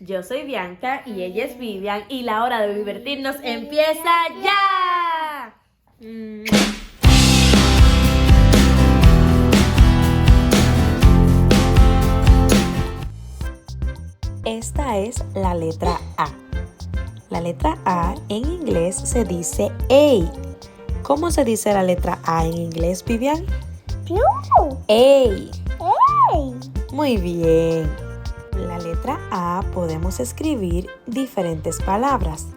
Yo soy Bianca y ella es Vivian y la hora de divertirnos empieza ya. Esta es la letra A. La letra A en inglés se dice A. ¿Cómo se dice la letra A en inglés, Vivian? A. Muy bien. La letra A podemos escribir diferentes palabras.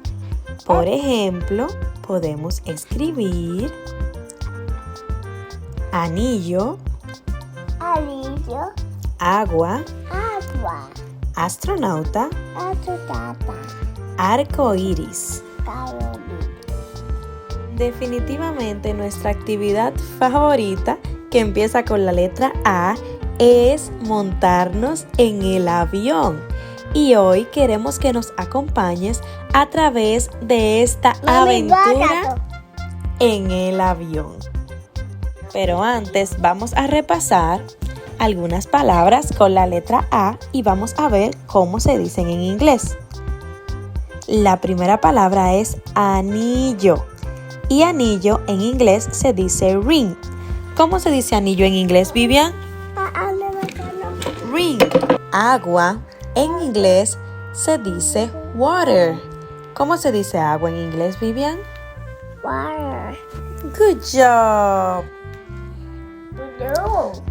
Por ejemplo, podemos escribir anillo, agua, astronauta, arco iris. Definitivamente nuestra actividad favorita, que empieza con la letra A, es montarnos en el avión. Y hoy queremos que nos acompañes a través de esta aventura en el avión. Pero antes vamos a repasar algunas palabras con la letra A y vamos a ver cómo se dicen en inglés. La primera palabra es anillo. Y anillo en inglés se dice ring. ¿Cómo se dice anillo en inglés, Vivian? Ring. Agua en inglés se dice water. ¿Cómo se dice agua en inglés, Vivian? Water. Good job.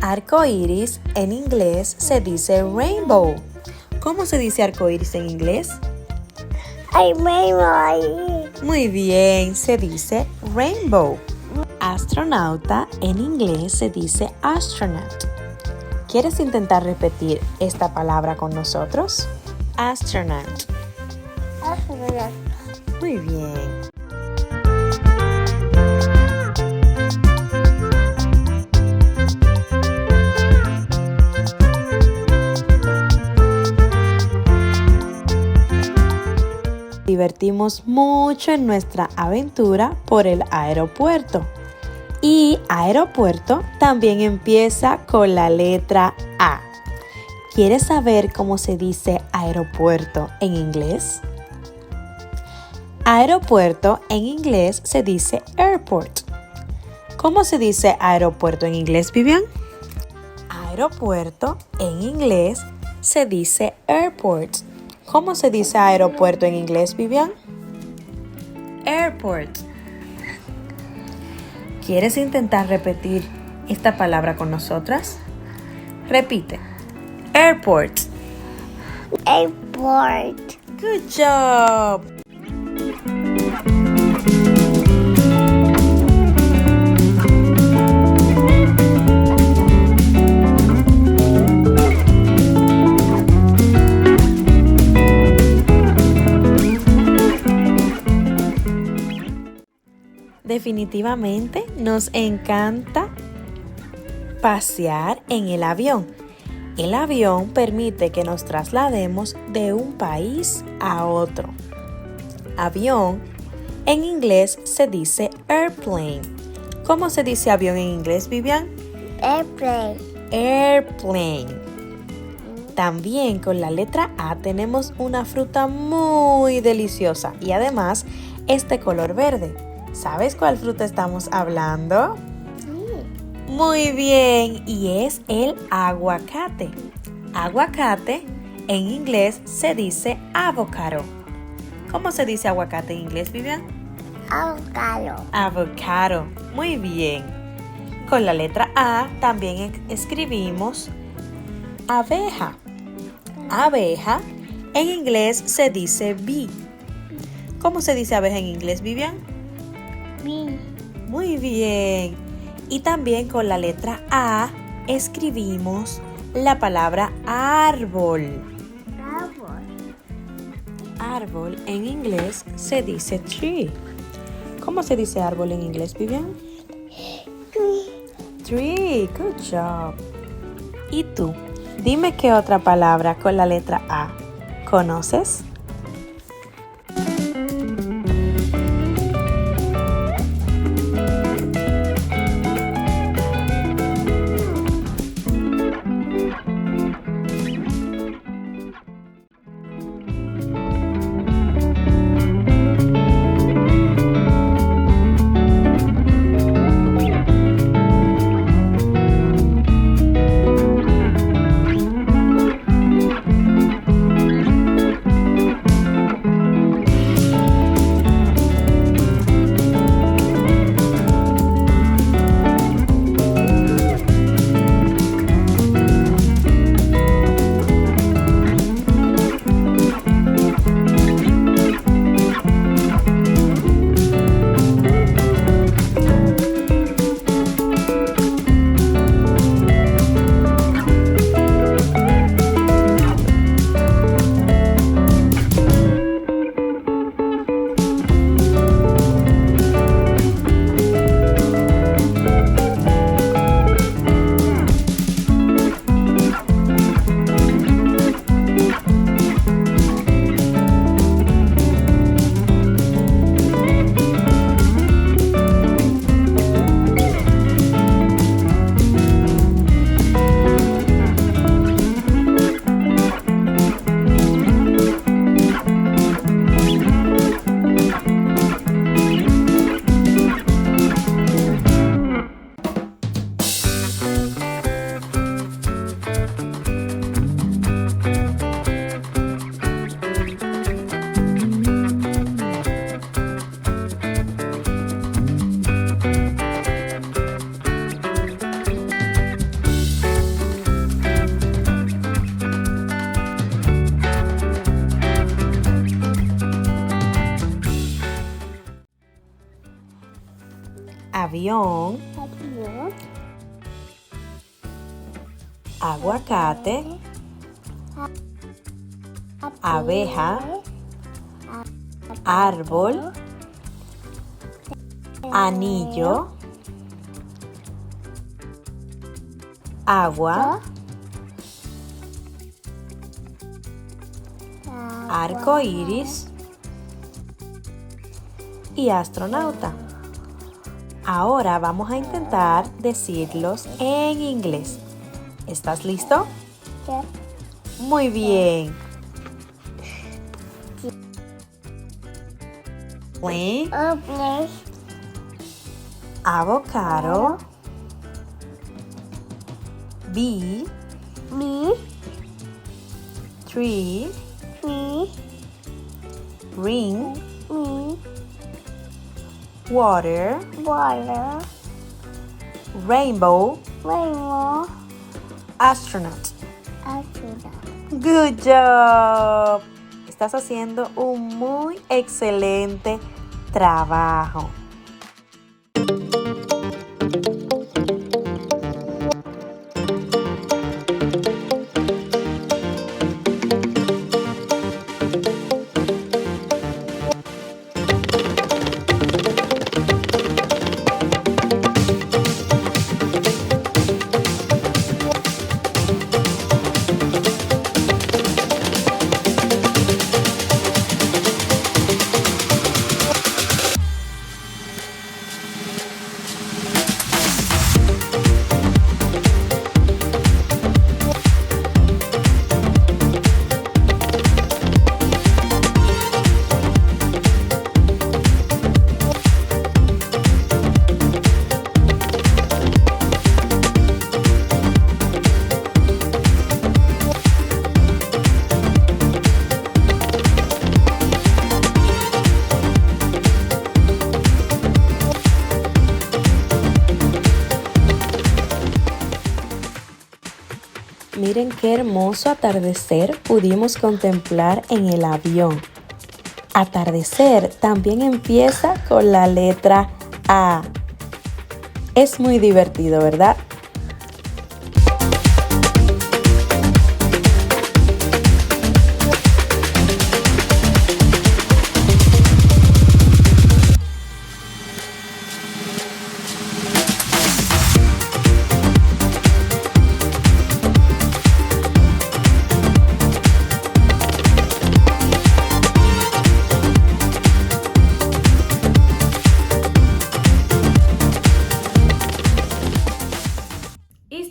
Arco iris en inglés se dice rainbow. ¿Cómo se dice arco iris en inglés? Muy bien, se dice rainbow. Astronauta en inglés se dice astronaut. ¿Quieres intentar repetir esta palabra con nosotros? Astronaut. Muy bien. Divertimos mucho en nuestra aventura por el aeropuerto. Y aeropuerto también empieza con la letra A. ¿Quieres saber cómo se dice aeropuerto en inglés? Aeropuerto en inglés se dice airport. ¿Cómo se dice aeropuerto en inglés, Vivian? Aeropuerto en inglés se dice airport. ¿Cómo se dice aeropuerto en inglés, Vivian? Airport. ¿Quieres intentar repetir esta palabra con nosotras? Repite. Airport. Good job. Definitivamente nos encanta pasear en el avión. El avión permite que nos traslademos de un país a otro. Avión en inglés se dice airplane. ¿Cómo se dice avión en inglés, Vivian? Airplane. También con la letra A tenemos una fruta muy deliciosa y además es de color verde. ¿Sabes cuál fruta estamos hablando? Muy bien, y es el aguacate. Aguacate en inglés se dice avocado. ¿Cómo se dice aguacate en inglés, Vivian? Avocado. Muy bien. Con la letra A también escribimos abeja. Abeja en inglés se dice bee. ¿Cómo se dice abeja en inglés, Vivian? Muy bien. Y también con la letra A escribimos la palabra árbol. Árbol en inglés se dice tree. ¿Cómo se dice árbol en inglés, Vivian? Tree. Good job. ¿Y tú? Dime qué otra palabra con la letra A conoces. avión, avión, aguacate, abeja, árbol, anillo, agua, arco iris y astronauta. Ahora vamos a intentar decirlos en inglés. ¿Estás listo? Muy bien. Plane, plane, avocado, bee, bee, tree, tree, ring, ring, water, water, rainbow, rainbow, astronaut. astronaut. Good job. Estás haciendo un muy excelente trabajo. Miren qué hermoso atardecer pudimos contemplar en el avión. Atardecer también empieza con la letra A. Es muy divertido, ¿verdad?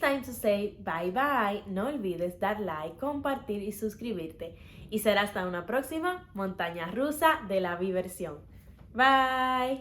Time to say bye bye. No olvides dar like, compartir y suscribirte. Y será hasta una próxima montaña rusa de la diversión. Bye.